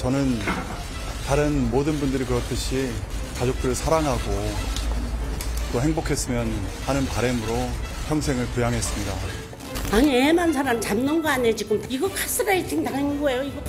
저는 다른 모든 분들이 그렇듯이 가족들을 사랑하고 또 행복했으면 하는 바람으로 평생을 부양했습니다. 아니 애만 사람 잡는 거 아니에요 지금. 이거 가스라이팅 당한 거예요 이거.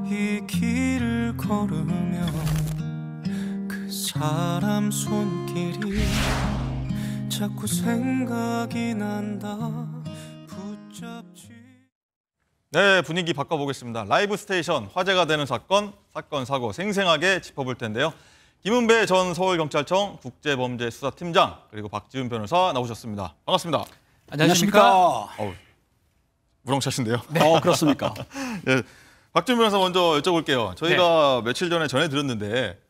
이 길을 걸으며 그 사람 손길이 자꾸 생각이 난다. 붙잡지. 네, 분위기 바꿔보겠습니다. 라이브 스테이션 화제가 되는 사건, 사건, 사고 생생하게 짚어볼 텐데요. 김은배 전 서울경찰청 국제범죄수사팀장 그리고 박지훈 변호사 나오셨습니다. 반갑습니다. 안녕하십니까? 우렁차신데요. 네. 그렇습니까? 네, 박지훈 변호사 먼저 여쭤볼게요. 저희가 며칠 전에 전해드렸는데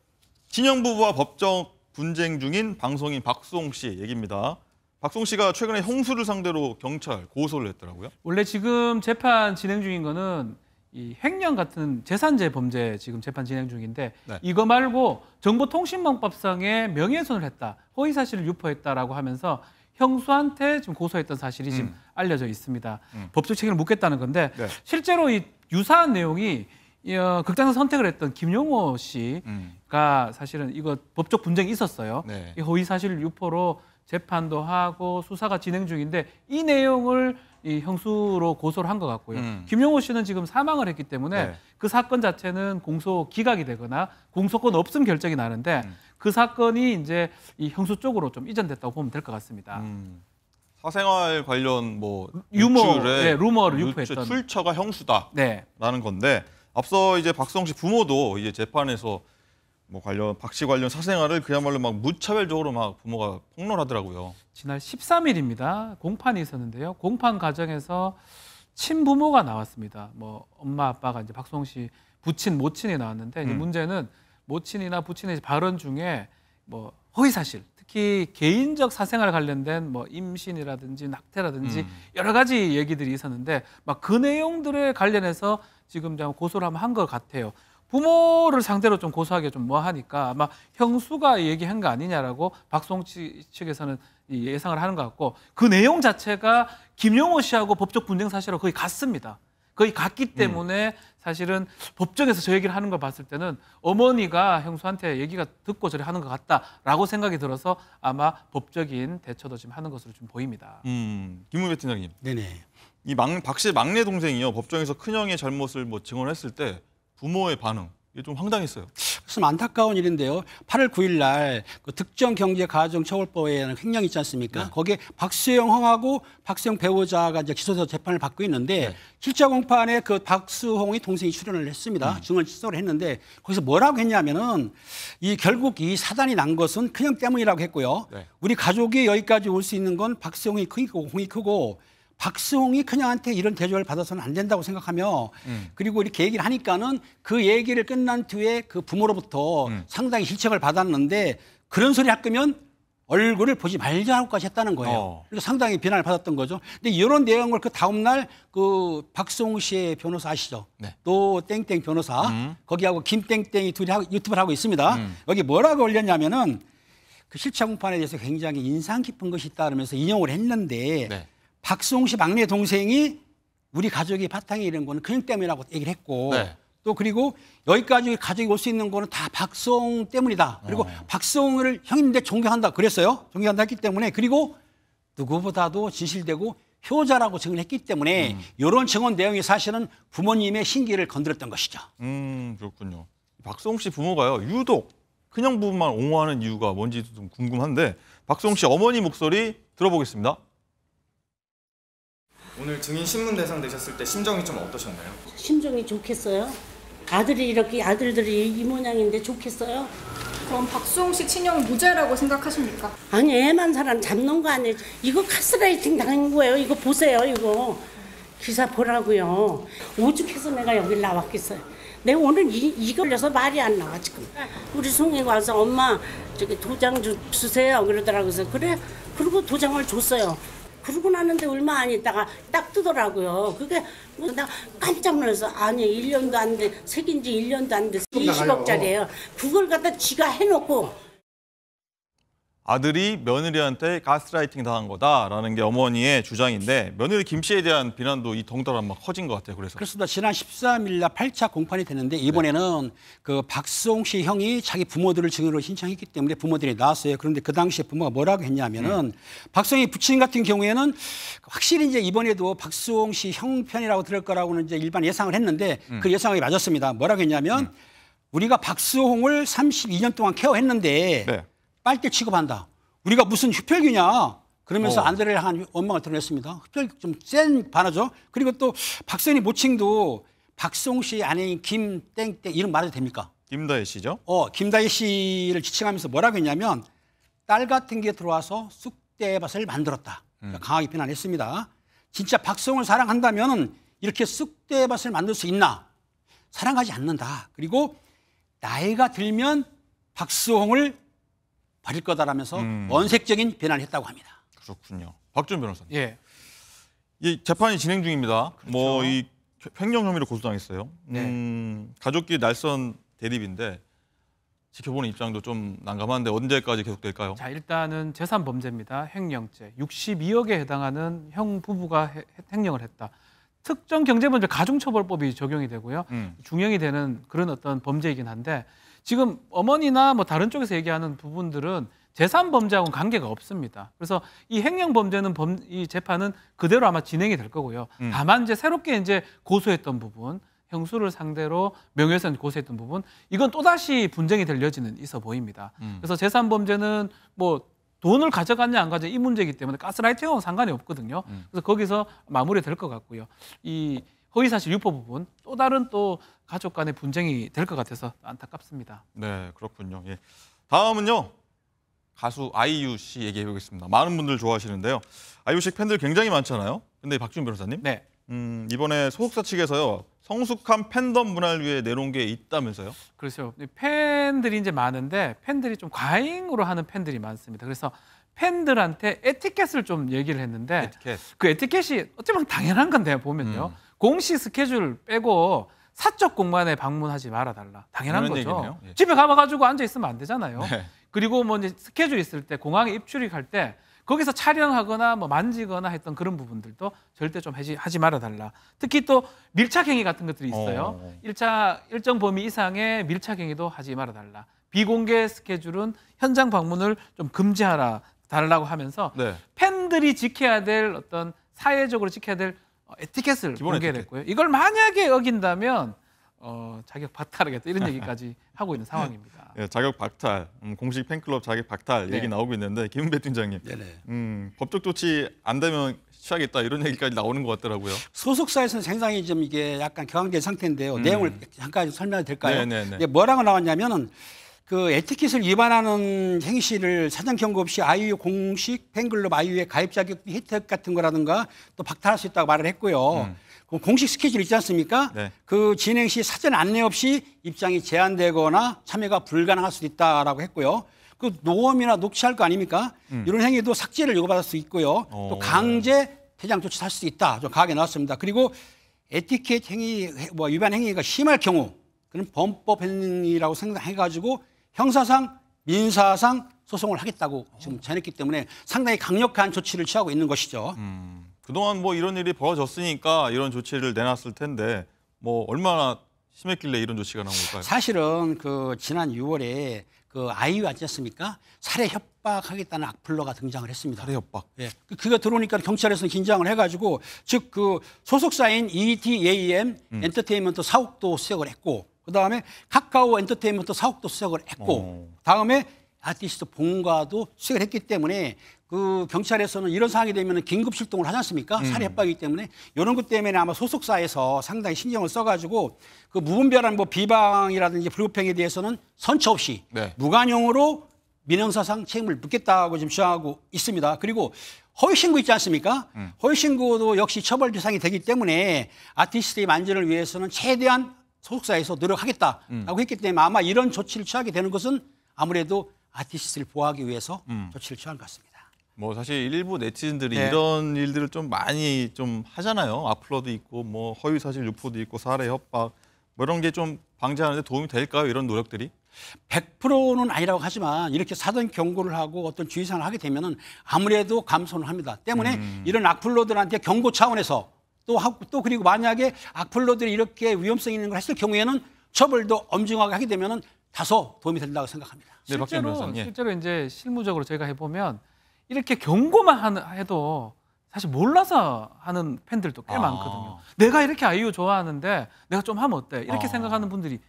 친형 부부와 법적 분쟁 중인 방송인 박수홍 씨 얘기입니다. 박수홍 씨가 최근에 형수를 상대로 경찰 고소를 했더라고요. 원래 지금 재판 진행 중인 거는 이 횡령 같은 재산제 범죄 지금 재판 진행 중인데 네. 이거 말고 정보통신망법상의 명예훼손을 했다, 허위사실을 유포했다라고 하면서 형수한테 지금 고소했던 사실이 지금 알려져 있습니다. 법적 책임을 묻겠다는 건데 네. 실제로 이 유사한 내용이 극단적 선택을 했던 김용호 씨가 사실은 이거 법적 분쟁이 있었어요. 네. 이 허위사실 유포로 재판도 하고 수사가 진행 중인데 이 내용을 이 형수로 고소를 한 것 같고요. 김용호 씨는 지금 사망을 했기 때문에 네. 그 사건 자체는 공소 기각이 되거나 공소권 없음 결정이 나는데 그 사건이 이제 이 형수 쪽으로 좀 이전됐다고 보면 될 것 같습니다. 사생활 관련 뭐 유머, 유출에 네, 루머를 유포했던 출처가 형수다라는 네. 건데 앞서 이제 박수홍 씨 부모도 이제 재판에서 뭐 박 씨 관련 사생활을 그야말로 막 무차별적으로 막 부모가 폭로하더라고요. 지난 13일입니다. 공판이 있었는데요. 공판 과정에서 친부모가 나왔습니다. 뭐 엄마 아빠가 이제 박수홍 씨 부친 모친이 나왔는데 이제 문제는 모친이나 부친의 발언 중에 뭐 허위 사실, 특히 개인적 사생활 관련된 뭐 임신이라든지 낙태라든지 여러 가지 얘기들이 있었는데 막 그 내용들에 관련해서 지금 고소를 한 것 같아요. 부모를 상대로 좀 고소하기 좀 뭐하니까 아마 형수가 얘기한 거 아니냐라고 박수홍 측에서는 예상을 하는 것 같고 그 내용 자체가 김용호 씨하고 법적 분쟁 사실하고 거의 같습니다. 거의 같기 때문에 사실은 법정에서 저 얘기를 하는 걸 봤을 때는 어머니가 형수한테 얘기가 듣고 저래 하는 것 같다라고 생각이 들어서 아마 법적인 대처도 지금 하는 것으로 좀 보입니다. 김은배 팀장님. 네네. 이 박 씨의 막내 동생이요. 법정에서 큰형의 잘못을 뭐 증언했을 때 부모의 반응 이게 좀 황당했어요. 참 안타까운 일인데요. 8월 9일 날 그 특정경제가정처벌법에 의한 횡령이 있지 않습니까? 네. 거기에 박수영 형하고 박수영 배우자가 이제 기소돼서 재판을 받고 있는데 네. 7차 공판에 그 박수홍의 동생이 출연을 했습니다. 증언 출석을 했는데 거기서 뭐라고 했냐면은 결국 이 사단이 난 것은 큰형 때문이라고 했고요. 네. 우리 가족이 여기까지 올 수 있는 건 박수홍이 크고 홍이 크고 박수홍이 큰형한테 이런 대접을 받아서는 안 된다고 생각하며 그리고 이렇게 얘기를 하니까는 그 얘기를 끝난 뒤에 그 부모로부터 상당히 실책을 받았는데 그런 소리 할 거면 얼굴을 보지 말자고까지 했다는 거예요. 그래서 상당히 비난을 받았던 거죠. 근데 이런 내용을 그 다음날 그 박수홍 씨의 변호사 아시죠? 네. 또 땡땡 변호사 거기하고 김땡땡이 둘이 유튜브를 하고 있습니다. 여기 뭐라고 올렸냐면은 그 실차 공판에 대해서 굉장히 인상 깊은 것이 있다 그러면서 인용을 했는데 네. 박수홍 씨 막내 동생이 우리 가족이 바탕에 이런 거는 그형 때문이라고 얘기를 했고 네. 또 그리고 여기까지 가족이 올 수 있는 거는 다 박수홍 때문이다. 그리고 박수홍을 형인데 존경한다 그랬어요. 존경한다 했기 때문에 그리고 누구보다도 진실되고 효자라고 증언했기 때문에 이런 증언 내용이 사실은 부모님의 신기를 건드렸던 것이죠. 그렇군요. 박수홍 씨 부모가요. 유독 큰형 부부만 옹호하는 이유가 뭔지도 좀 궁금한데 박수홍 씨 어머니 목소리 들어보겠습니다. 오늘 증인 신문 대상 되셨을 때 심정이 좀 어떠셨나요? 심정이 좋겠어요? 아들들이 이 모양인데 좋겠어요? 그럼 박수홍 씨 친형이 무죄라고 생각하십니까? 아니 애만 사람 잡는 거 아니에요. 이거 가스라이팅 당한 거예요. 이거 보세요. 이거 기사 보라고요. 오죽해서 내가 여기 나왔겠어요. 내가 오늘 이거 걸려서 말이 안 나와 지금. 우리 송이가 와서 엄마 저기 도장 주세요 그러더라고요. 그래서 그래. 그리고 도장을 줬어요. 그러고 나는데 얼마 안 있다가 딱 뜨더라고요. 그게 나 깜짝 놀라서 아니 1년도 안 돼. 새긴 지 1년도 안 돼서 20억짜리예요. 그걸 갖다 지가 해놓고 아들이 며느리한테 가스라이팅 당한 거다라는 게 어머니의 주장인데 며느리 김 씨에 대한 비난도 이 덩달아 막 커진 것 같아요. 그래서 그렇습니다. 지난 13일 날 8차 공판이 됐는데 이번에는 그 박수홍 씨 형이 자기 부모들을 증인으로 신청했기 때문에 부모들이 나왔어요. 그런데 그 당시에 부모가 뭐라고 했냐면은 박수홍이 부친 같은 경우에는 확실히 이제 이번에도 박수홍 씨 형 편이라고 들을 거라고는 이제 일반 예상을 했는데 그 예상이 맞았습니다. 뭐라고 했냐면 우리가 박수홍을 32년 동안 케어했는데 네. 빨대 취급한다. 우리가 무슨 흡혈귀냐. 그러면서 안드레를 향한 원망을 드러냈습니다. 흡혈 좀 센 반하죠. 그리고 또 박선희 모칭도 박수홍 씨 아내인 김땡땡 이름 말해도 됩니까? 김다혜 씨죠? 김다희 씨를 지칭하면서 뭐라고 했냐면 딸 같은 게 들어와서 쑥대밭을 만들었다. 강하게 비난했습니다. 진짜 박수홍을 사랑한다면 이렇게 쑥대밭을 만들 수 있나? 사랑하지 않는다. 그리고 나이가 들면 박수홍을 버릴 거다라면서 원색적인 비난을 했다고 합니다. 그렇군요. 박준 변호사님. 예. 이 재판이 진행 중입니다. 그렇죠. 뭐 이 횡령 혐의로 고소당했어요. 네. 가족끼리 날선 대립인데 지켜보는 입장도 좀 난감한데 언제까지 계속될까요? 자, 일단은 재산 범죄입니다. 횡령죄. 62억에 해당하는 형 부부가 횡령을 했다. 특정 경제범죄 가중처벌법이 적용이 되고요. 중형이 되는 그런 어떤 범죄이긴 한데 지금 어머니나 뭐 다른 쪽에서 얘기하는 부분들은 재산 범죄하고는 관계가 없습니다. 그래서 이 횡령 범죄는 이 재판은 그대로 아마 진행이 될 거고요. 다만 이제 새롭게 이제 고소했던 부분, 형수를 상대로 명예훼손 고소했던 부분, 이건 또다시 분쟁이 될 여지는 있어 보입니다. 그래서 재산 범죄는 뭐 돈을 가져갔냐 안 가져갔냐 이 문제이기 때문에 가스라이팅하고는 상관이 없거든요. 그래서 거기서 마무리될 것 같고요. 이 허위사실 유포 부분 또 다른 또 가족 간의 분쟁이 될 것 같아서 안타깝습니다. 네, 그렇군요. 예. 다음은요. 가수 아이유 씨 얘기해 보겠습니다. 많은 분들 좋아하시는데요. 아이유 씨 팬들 굉장히 많잖아요. 근데 박준 변호사님, 네. 이번에 소속사 측에서요. 성숙한 팬덤 문화를 위해 내놓은 게 있다면서요? 그렇죠. 팬들이 이제 많은데 팬들이 좀 과잉으로 하는 팬들이 많습니다. 그래서 팬들한테 에티켓을 좀 얘기를 했는데 에티켓. 그 에티켓이 어쩌면 당연한 건데 보면요. 공식 스케줄 빼고 사적 공간에 방문하지 말아달라. 당연한 거죠. 얘기네요. 예. 집에 가봐가지고 앉아 있으면 안 되잖아요. 네. 그리고 뭐 이제 스케줄 있을 때 공항에 입출입할 때 거기서 촬영하거나 뭐 만지거나 했던 그런 부분들도 절대 좀 하지 말아달라. 특히 또 밀착행위 같은 것들이 있어요. 일정 범위 이상의 밀착행위도 하지 말아달라. 비공개 스케줄은 현장 방문을 좀 금지하라 달라고 하면서 네. 팬들이 지켜야 될 어떤 사회적으로 지켜야 될 에티켓을 기본 공개를 에티켓. 했고요. 이걸 만약에 어긴다면 자격 박탈하겠다 이런 얘기까지 하고 있는 상황입니다. 예, 자격 박탈, 공식 팬클럽 자격 박탈 네. 얘기 나오고 있는데 김은배 팀장님, 법적 조치 안 되면 취하겠다 이런 얘기까지 나오는 것 같더라고요. 소속사에서는 상당히 좀 이게 약간 격앙된 상태인데요. 내용을 잠깐 설명해 될까요? 네네네. 이게 뭐라고 나왔냐면은 그 에티켓을 위반하는 행실을 사전 경고 없이 아이유 공식 팬클럽 아이유의 가입 자격 혜택 같은 거라든가 또 박탈할 수 있다고 말을 했고요. 그 공식 스케줄 있지 않습니까? 네. 그 진행 시 사전 안내 없이 입장이 제한되거나 참여가 불가능할 수도 있다라고 했고요. 그 녹음이나 녹취할 거 아닙니까? 이런 행위도 삭제를 요구받을 수 있고요. 또 강제 퇴장 조치를 할 수 있다. 좀 강하게 나왔습니다. 그리고 에티켓 행위 뭐 위반 행위가 심할 경우 그는 범법 행위라고 생각해가지고 형사상, 민사상 소송을 하겠다고 지금 전했기 때문에 상당히 강력한 조치를 취하고 있는 것이죠. 그동안 뭐 이런 일이 벌어졌으니까 이런 조치를 내놨을 텐데 뭐 얼마나 심했길래 이런 조치가 나온 걸까요? 사실은 그 지난 6월에 그 아이유 아니지 않습니까? 살해 협박하겠다는 악플러가 등장을 했습니다. 살해 협박. 예. 그거 들어오니까 경찰에서는 긴장을 해가지고 즉 그 소속사인 ETAM 엔터테인먼트 사옥도 수색을 했고 그다음에 카카오 엔터테인먼트 사옥도 수색을 했고 다음에 아티스트 본가도 수색을 했기 때문에 그 경찰에서는 이런 상황이 되면 긴급 출동을 하지 않습니까? 살해 협박이기 때문에 이런 것 때문에 아마 소속사에서 상당히 신경을 써가지고 그 무분별한 뭐 비방이라든지 불법행위에 대해서는 선처 없이 네. 무관용으로 민형사상 책임을 묻겠다고 지금 주장하고 있습니다. 그리고 허위신고 있지 않습니까? 허위신고도 역시 처벌 대상이 되기 때문에 아티스트의 만전을 위해서는 최대한 소속사에서 노력하겠다라고 했기 때문에 아마 이런 조치를 취하게 되는 것은 아무래도 아티스트를 보호하기 위해서 조치를 취한 것 같습니다. 뭐 사실 일부 네티즌들이 네. 이런 일들을 좀 많이 좀 하잖아요. 악플러도 있고 뭐 허위 사실 유포도 있고 살해 협박 뭐 이런 게 좀 방지하는 데 도움이 될까요? 이런 노력들이? 100%는 아니라고 하지만 이렇게 사전 경고를 하고 어떤 주의사항을 하게 되면은 아무래도 감소는 합니다. 때문에 이런 악플러들한테 경고 차원에서 또 그리고 만약에 악플러들이 이렇게 위험성 있는 걸 했을 경우에는 처벌도 엄중하게 하게 되면은 다소 도움이 된다고 생각합니다. 네, 박지원 변호사님. 예. 실제로 이제 실무적으로 저희가 해보면 이렇게 경고만 해도 사실 몰라서 하는 팬들도 꽤 많거든요. 내가 이렇게 아이유 좋아하는데 내가 좀 하면 어때? 이렇게 생각하는 분들이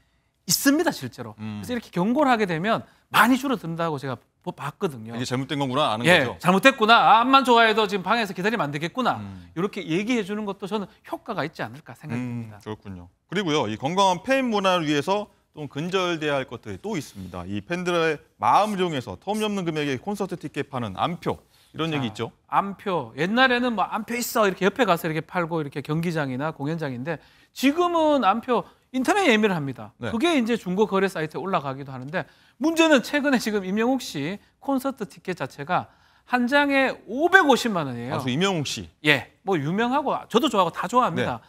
있습니다, 실제로. 그래서 이렇게 경고를 하게 되면 많이 줄어든다고 제가 봤거든요. 이게 잘못된 거구나 아는 예, 거죠. 잘못됐구나. 암만 좋아해도 지금 방에서 기다리면 안 되겠구나. 이렇게 얘기해 주는 것도 저는 효과가 있지 않을까 생각이 듭니다. 그렇군요. 그리고요, 이 건강한 팬 문화를 위해서 또 근절돼야 할 것들이 또 있습니다. 이 팬들의 마음을 이용해서 터무니없는 금액의 콘서트 티켓 파는 암표 이런 얘기 있죠. 암표. 옛날에는 뭐 암표 있어 이렇게 옆에 가서 이렇게 팔고 이렇게 경기장이나 공연장인데 지금은 암표 인터넷 예매를 합니다. 네. 그게 이제 중고 거래 사이트에 올라가기도 하는데 문제는 최근에 지금 임영웅 씨 콘서트 티켓 자체가 한 장에 550만 원이에요. 가수 임영웅 씨. 예, 뭐 유명하고 저도 좋아하고 다 좋아합니다.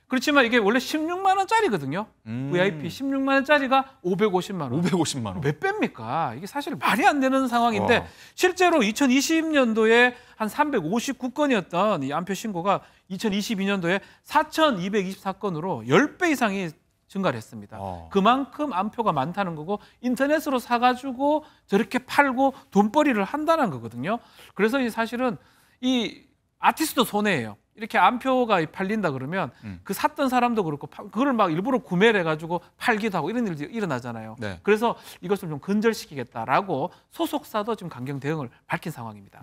그렇지만 이게 원래 16만 원짜리거든요. VIP 16만 원짜리가 550만 원. 550만 원. 몇 배입니까? 이게 사실 말이 안 되는 상황인데 와. 실제로 2020년도에 한 359건이었던 이 암표 신고가 2022년도에 4,224건으로 10배 이상이 증가를 했습니다. 그만큼 암표가 많다는 거고 인터넷으로 사가지고 저렇게 팔고 돈벌이를 한다는 거거든요. 그래서 이 사실은 이 아티스트도 손해예요. 이렇게 암표가 팔린다 그러면 그 샀던 사람도 그렇고 그걸 막 일부러 구매를 해가지고 팔기도 하고 이런 일들이 일어나잖아요. 네. 그래서 이것을 좀 근절시키겠다라고 소속사도 지금 강경 대응을 밝힌 상황입니다.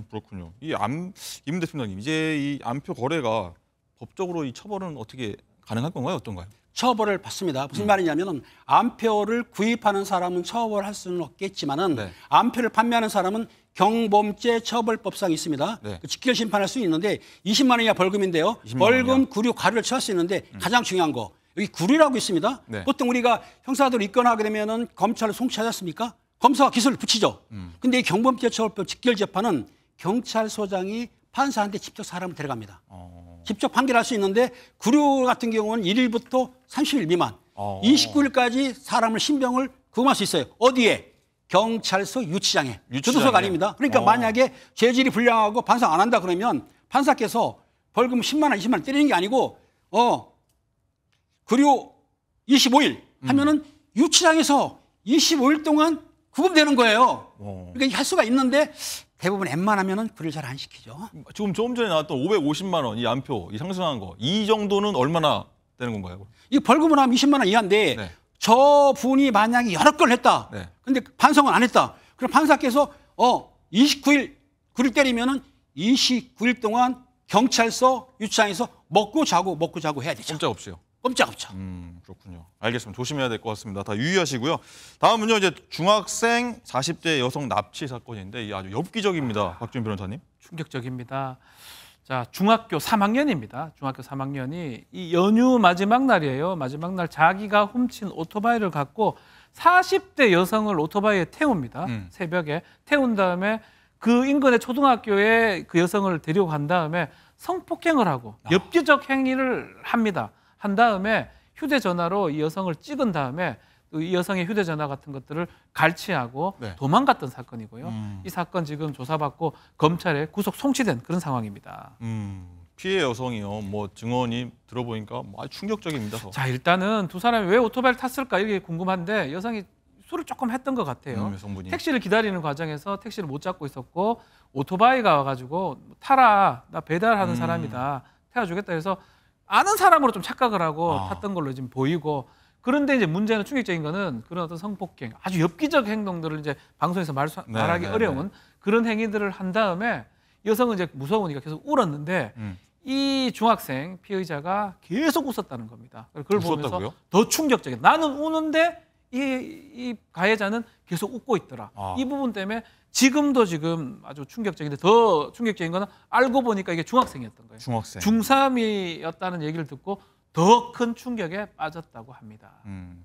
그렇군요. 임 대표님, 이제 이 암표 거래가 법적으로 이 처벌은 어떻게 가능할 건가요? 어떤가요? 처벌을 받습니다. 무슨 말이냐면 암표를 구입하는 사람은 처벌할 수는 없겠지만은 네. 암표를 판매하는 사람은 경범죄 처벌법상이 있습니다. 네. 그 직결 심판할 수 있는데 20만 원 이하 벌금인데요. 20만 벌금, 원이요? 구류, 과료를 처할 수 있는데 가장 중요한 거 여기 구류라고 있습니다. 네. 보통 우리가 형사들을 입건하게 되면은 검찰을 송치하지 않습니까? 검사가 기소를 붙이죠. 근데 이 경범죄 처벌법 직결 재판은 경찰서장이 판사한테 직접 사람을 데려갑니다. 직접 판결할 수 있는데 구류 같은 경우는 1일부터 30일 미만, 29일까지 사람을 신병을 구금할 수 있어요. 어디에? 경찰서 유치장에. 교도소가 아닙니다. 그러니까 만약에 죄질이 불량하고 반성 안 한다 그러면 판사께서 벌금 10만 원, 20만 원 때리는 게 아니고 구류 25일 하면은 유치장에서 25일 동안 구금되는 거예요. 그러니까 할 수가 있는데 대부분 웬만하면은 구류를 잘 안 시키죠. 지금 조금 전에 나왔던 550만 원 이 암표 이 상승한 거 이 정도는 얼마나 되는 건가요? 이 벌금을 하면 20만 원 이하인데 네. 저 분이 만약에 여러 건을 했다. 네. 근데 반성을 안 했다. 그럼 판사께서 29일 구를 때리면은 29일 동안 경찰서 유치장에서 먹고 자고 해야 되죠. 꼼짝없이요. 꼼짝없죠. 그렇군요. 알겠습니다. 조심해야 될 것 같습니다. 다 유의하시고요. 다음은요, 이제 중학생 40대 여성 납치 사건인데 이게 아주 엽기적입니다. 박지원 변호사님. 충격적입니다. 자, 중학교 3학년입니다. 중학교 3학년이 이 연휴 마지막 날이에요. 마지막 날 자기가 훔친 오토바이를 갖고 40대 여성을 오토바이에 태웁니다. 새벽에 태운 다음에 그 인근의 초등학교에 그 여성을 데리고 간 다음에 성폭행을 하고 엽기적 행위를 합니다. 한 다음에 휴대전화로 이 여성을 찍은 다음에 이 여성의 휴대전화 같은 것들을 갈취하고 네. 도망갔던 사건이고요. 이 사건 지금 조사받고 검찰에 구속 송치된 그런 상황입니다. 피해 여성이요. 뭐 증언이 들어보니까 뭐 아주 충격적입니다. 자, 일단은 두 사람이 왜 오토바이를 탔을까 이게 궁금한데 여성이 술을 조금 했던 것 같아요. 여성분이. 택시를 기다리는 과정에서 택시를 못 잡고 있었고 오토바이가 와가지고 타라, 나 배달하는 사람이다, 태워주겠다 해서 아는 사람으로 좀 착각을 하고 탔던 걸로 지금 보이고, 그런데 이제 문제는 충격적인 거는 그런 어떤 성폭행, 아주 엽기적 행동들을 이제 방송에서 말하기 어려운 그런 행위들을 한 다음에 여성은 이제 무서우니까 계속 울었는데 이 중학생 피의자가 계속 웃었다는 겁니다. 그걸 웃었다고요? 보면서 더 충격적이다. 나는 우는데 이 가해자는 계속 웃고 있더라. 이 부분 때문에 지금도 지금 아주 충격적인데 더 충격적인 거는 알고 보니까 이게 중학생이었던 거예요. 중학생. 중3이었다는 얘기를 듣고 더 큰 충격에 빠졌다고 합니다.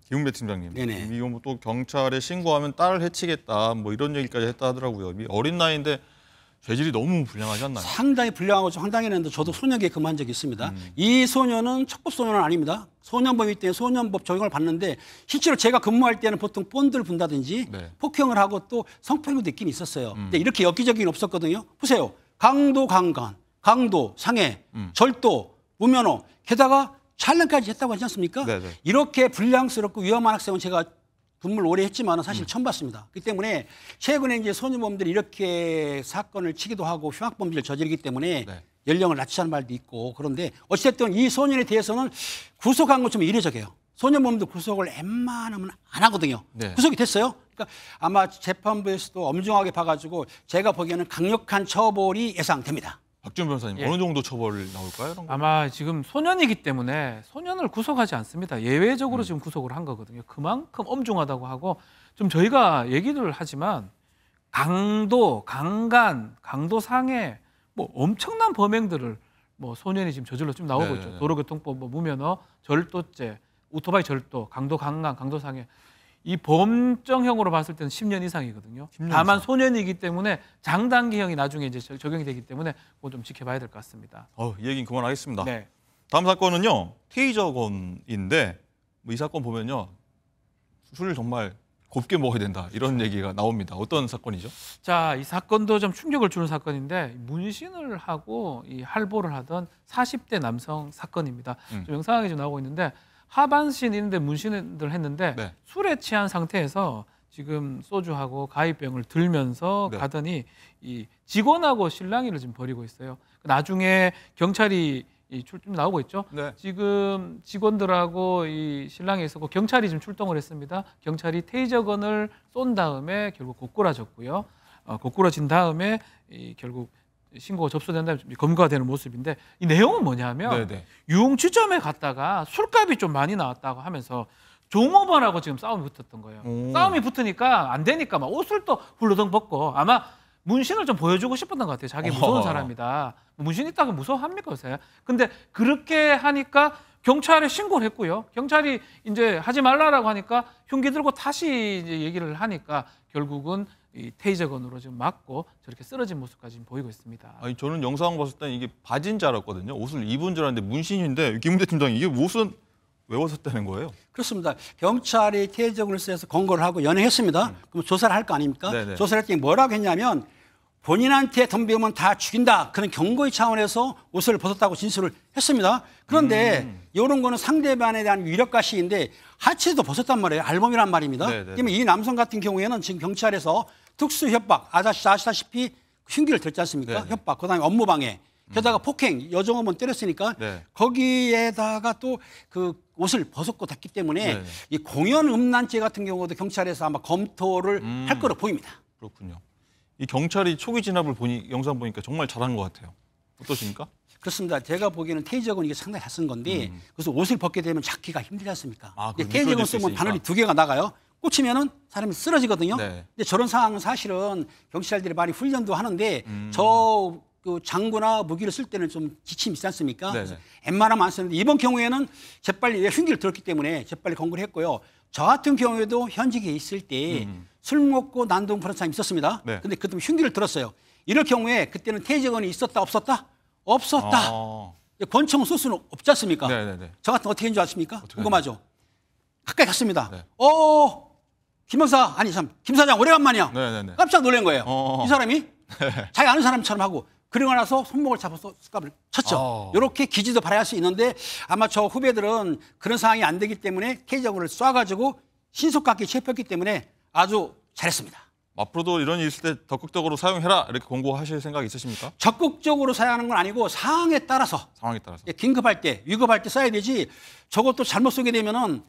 김은배 팀장님, 네네. 이거 뭐또 경찰에 신고하면 딸을 해치겠다, 뭐 이런 얘기까지 했다 하더라고요. 이 어린 나이인데 죄질이 너무 불량하지 않나요? 상당히 불량하고 황당했는데 저도 소년기에 근무한 적이 있습니다. 이 소년은 척법 소년은 아닙니다. 소년범이기 때문에 소년법 적용을 받는데 실제로 제가 근무할 때는 보통 본드를 분다든지 네. 폭행을 하고 또 성폭행도 있긴 있었어요. 근데 이렇게 엽기적인 없었거든요. 보세요. 강도 강간, 강도 상해, 절도, 무면허, 게다가 촬영까지 했다고 하지 않습니까? 네네. 이렇게 불량스럽고 위험한 학생은 제가 근무를 오래 했지만 사실 처음 봤습니다. 그렇기 때문에 최근에 이제 소년범들이 이렇게 사건을 치기도 하고 흉악범죄를 저지르기 때문에 네. 연령을 낮추자는 말도 있고 그런데 어쨌든 이 소년에 대해서는 구속한 건 좀 이례적이에요. 소년범도 구속을 웬만하면 안 하거든요. 네. 구속이 됐어요. 그러니까 아마 재판부에서도 엄중하게 봐가지고 제가 보기에는 강력한 처벌이 예상됩니다. 박준 변호사님, 예. 어느 정도 처벌 나올까요? 이런 거? 아마 지금 소년이기 때문에 소년을 구속하지 않습니다. 예외적으로 지금 구속을 한 거거든요. 그만큼 엄중하다고 하고 좀 저희가 얘기를 하지만 강도, 강간, 강도 상해 뭐 엄청난 범행들을 뭐 소년이 지금 저질러 지금 나오고 네네네. 있죠. 도로교통법 뭐 무면허, 절도죄, 오토바이 절도, 강도 강간, 강도 상해. 이 범정형으로 봤을 때는 10년 이상이거든요. 10년 다만 이상. 소년이기 때문에 장단기형이 나중에 이제 적용이 되기 때문에 그거 좀 지켜봐야 될 것 같습니다. 이 얘기는 그만하겠습니다. 네. 다음 사건은요, 테이저건인데 뭐 이 사건 보면요, 술을 정말 곱게 먹어야 된다 이런 얘기가 나옵니다. 어떤 사건이죠? 자, 이 사건도 좀 충격을 주는 사건인데 문신을 하고 이 할보를 하던 40대 남성 사건입니다. 좀 영상이 좀 나오고 있는데 하반신인데 문신을 했는데 네. 술에 취한 상태에서 지금 소주하고 가위병을 들면서 네. 가더니 이 직원하고 실랑이를 지금 벌이고 있어요. 나중에 경찰이 좀 나오고 있죠. 네. 지금 직원들하고 이 실랑이 있었고 경찰이 지금 출동을 했습니다. 경찰이 테이저건을 쏜 다음에 결국 고꾸라졌고요. 고꾸라진 다음에 결국 신고가 접수된 다음에 검거가 되는 모습인데 이 내용은 뭐냐면 네네. 유흥주점에 갔다가 술값이 좀 많이 나왔다고 하면서 종업원하고 지금 싸움이 붙었던 거예요. 오. 싸움이 붙으니까 안 되니까 막 옷을 또 훌러덩 벗고 아마 문신을 좀 보여주고 싶었던 것 같아요. 자기 무서운 사람이다. 문신 있다고 무서워합니까 요새? 근데 그렇게 하니까 경찰에 신고를 했고요. 경찰이 이제 하지 말라라고 하니까 흉기 들고 다시 이제 얘기를 하니까 결국은 이 테이저건으로 지금 맞고 저렇게 쓰러진 모습까지 지금 보이고 있습니다. 아니 저는 영상 봤을 때 이게 바지인 줄 알았거든요. 옷을 입은 줄 알았는데 문신인데 김은대 팀장이 이게 옷은 왜 벗었다는 거예요? 그렇습니다. 경찰이 테이저건을 써서 검거를 하고 연행했습니다. 그럼 조사를 할 거 아닙니까? 네네. 조사를 했더니 뭐라고 했냐면 본인한테 덤비면 다 죽인다. 그런 경고의 차원에서 옷을 벗었다고 진술을 했습니다. 그런데 이런 거는 상대방에 대한 위력가시인데 하체도 벗었단 말이에요. 알범이란 말입니다. 네네. 그러면 이 남성 같은 경우에는 지금 경찰에서 특수 협박, 아시다시피 흉기를 들지 않습니까? 네네. 협박, 그다음에 업무방해, 게다가 폭행, 여종업원 때렸으니까 네. 거기에다가 또 그 옷을 벗었고 됐기 때문에 네네. 이 공연 음란죄 같은 경우도 경찰에서 아마 검토를 할 거로 보입니다. 그렇군요. 이 경찰이 초기 진압을 영상 보니까 정말 잘한 것 같아요. 어떠십니까? 그렇습니다. 제가 보기에는 테이저건 이게 상당히 잘 쓴 건데 그래서 옷을 벗게 되면 잡기가 힘들지 않습니까? 아, 근데 그럼 테이저건 미끄러질 수 쓰면 있으니까. 바늘이 2개가 나가요. 꽂히면은 사람이 쓰러지거든요. 네. 근데 저런 상황은 사실은 경찰들이 많이 훈련도 하는데 저 그 장구나 무기를 쓸 때는 좀 지침이 있지 않습니까? 네네. 그래서 웬만하면 안 쓰는데 이번 경우에는 재빨리 흉기를 들었기 때문에 재빨리 검거를 했고요. 저 같은 경우에도 현직에 있을 때 술 먹고 난동 부른 사람이 있었습니다. 네. 근데 그때 흉기를 들었어요. 이럴 경우에 그때는 테이저건이 있었다 없었다? 없었다. 아, 권총을 쏠 수는 없지 않습니까? 네네네. 저 같은 어떻게 했는 줄 아십니까? 어떻게 궁금하죠? 가까이 갔습니다. 네. 김 형사, 아니 참, 김 사장 오래간만이야. 네네네. 깜짝 놀란 거예요. 어어. 이 사람이 자기 아는 사람처럼 하고 그러고 나서 손목을 잡아서 스캅을 쳤죠. 이렇게 기지도 발휘할 수 있는데 아마 저 후배들은 그런 상황이 안 되기 때문에 테이저건을 쏴가지고 신속하게 체포했기 때문에 아주 잘했습니다. 앞으로도 이런 일이 있을 때 적극적으로 사용해라 이렇게 권고하실 생각 있으십니까? 적극적으로 사용하는 건 아니고 상황에 따라서 상황에 따라서. 예, 긴급할 때, 위급할 때 써야 되지 저것도 잘못 쏘게 되면은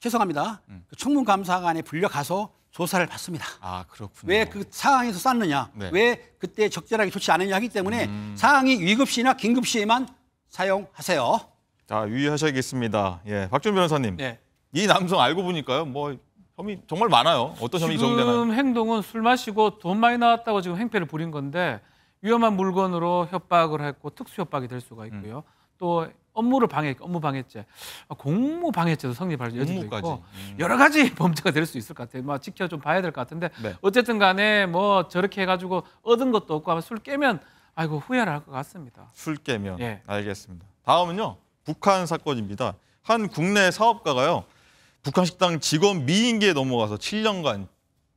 죄송합니다. 그 총무감사관에 불려가서 조사를 받습니다. 아 그렇군요. 왜 그 상황에서 쐈느냐, 네. 왜 그때 적절하게 조치 안 했냐 하기 때문에 상황이 위급시나 긴급시에만 사용하세요. 자 유의하셔야겠습니다. 예, 박준 변호사님. 네. 이 남성 알고 보니까요, 뭐 혐의 정말 많아요. 어떤 혐의 적용되나요? 지금 행동은 술 마시고 돈 많이 나왔다고 지금 행패를 부린 건데 위험한 물건으로 협박을 했고 특수 협박이 될 수가 있고요. 또 업무 방해죄, 공무 방해죄도 성립할 여지도 공무까지. 있고 여러 가지 범죄가 될 수 있을 것 같아요. 뭐 지켜 좀 봐야 될 것 같은데 네. 어쨌든 간에 뭐 저렇게 해가지고 얻은 것도 없고 아마 술 깨면 아이고 후회를 할 것 같습니다. 술 깨면. 예. 알겠습니다. 다음은요. 북한 사건입니다. 한 국내 사업가가요. 북한 식당 직원 미인계에 넘어가서 7년간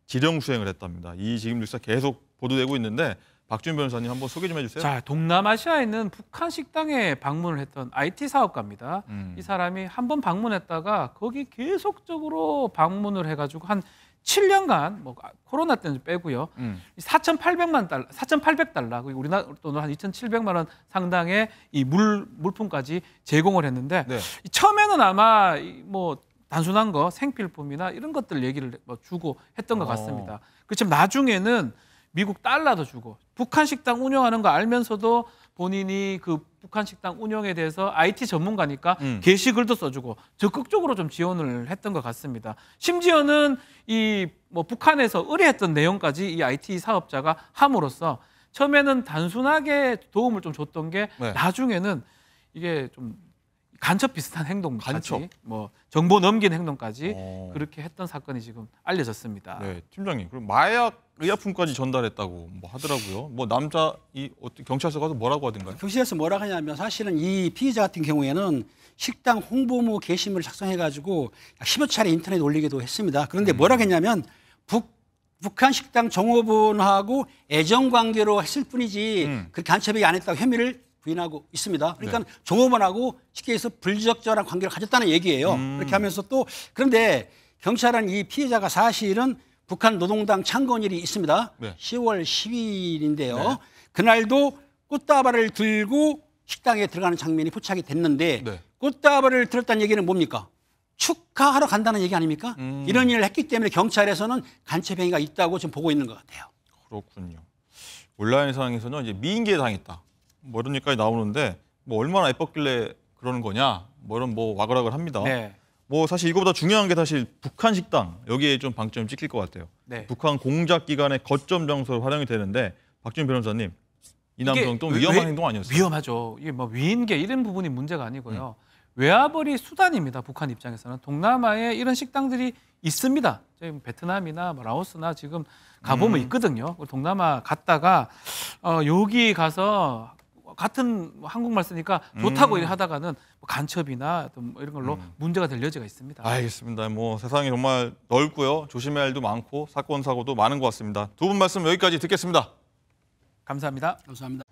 지령 수행을 했답니다. 이 지금 뉴스가 계속 보도되고 있는데 박준 변호사님 한번 소개 좀 해주세요. 자, 동남아시아에 있는 북한 식당에 방문을 했던 IT 사업가입니다. 음. 이 사람이 한 번 방문했다가 거기 계속적으로 방문을 해가지고 한 7년간 뭐 코로나 때는 빼고요. 4,800달러, 우리나라 돈으로 한 2,700만 원 상당의 이 물품까지 제공을 했는데 네. 처음에는 아마 뭐 단순한 거 생필품이나 이런 것들 얘기를 뭐 주고 했던 것 같습니다. 그렇지만 나중에는 미국 달러도 주고 북한 식당 운영하는 거 알면서도 본인이 그 북한 식당 운영에 대해서 IT 전문가니까 게시글도 써주고 적극적으로 좀 지원을 했던 것 같습니다. 심지어는 이 뭐 북한에서 의뢰했던 내용까지 이 IT 사업자가 함으로써 처음에는 단순하게 도움을 좀 줬던 게 네. 나중에는 이게 좀 간첩 비슷한 행동까지 간첩. 뭐 정보 넘긴 행동까지 어. 그렇게 했던 사건이 지금 알려졌습니다. 네, 팀장님. 그럼 마약 의약품까지 전달했다고 뭐 하더라고요. 뭐 남자 이 어떻게 경찰서 가서 뭐라고 하던가요? 경찰에서 뭐라 하냐면 사실은 이 피의자 같은 경우에는 식당 홍보무 게시물을 작성해가지고 10여 차례 인터넷에 올리기도 했습니다. 그런데 뭐라고 했냐면 북한 식당 종업원하고 애정 관계로 했을 뿐이지 그렇게 간첩에게 안 했다고 혐의를 부인하고 있습니다. 그러니까 네. 종업원하고 쉽게 해서 불적절한 관계를 가졌다는 얘기예요. 그렇게 하면서 또 그런데 경찰은 이 피해자가 사실은 북한 노동당 창건일이 있습니다. 네. 10월 10일인데요. 네. 그날도 꽃다발을 들고 식당에 들어가는 장면이 포착이 됐는데 네. 꽃다발을 들었다는 얘기는 뭡니까? 축하하러 간다는 얘기 아닙니까? 이런 일을 했기 때문에 경찰에서는 간첩 행위가 있다고 지금 보고 있는 것 같아요. 그렇군요. 온라인 상에서는 이제 미인계에 당했다. 뭐 이런 얘기까지 나오는데 뭐 얼마나 예뻤길래 그러는 거냐. 뭐 이런 뭐 와글와글 합니다. 네. 뭐 사실 이거보다 중요한 게 사실 북한 식당 여기에 좀 방점이 찍힐 것 같아요. 네. 북한 공작 기관의 거점 장소로 활용이 되는데 박준 변호사님 이 남성 좀 위험한 행동 아니었어요? 위험하죠. 이게 뭐 위인계 이런 부분이 문제가 아니고요. 외화벌이 수단입니다. 북한 입장에서는 동남아에 이런 식당들이 있습니다. 지금 베트남이나 뭐 라오스나 지금 가보면 있거든요. 동남아 갔다가 여기 가서 같은 한국말 쓰니까 좋다고 하다가는 뭐 간첩이나 뭐 이런 걸로 문제가 될 여지가 있습니다. 알겠습니다. 뭐 세상이 정말 넓고요. 조심해야 할 일도 많고 사건 사고도 많은 것 같습니다. 두 분 말씀 여기까지 듣겠습니다. 감사합니다. 감사합니다.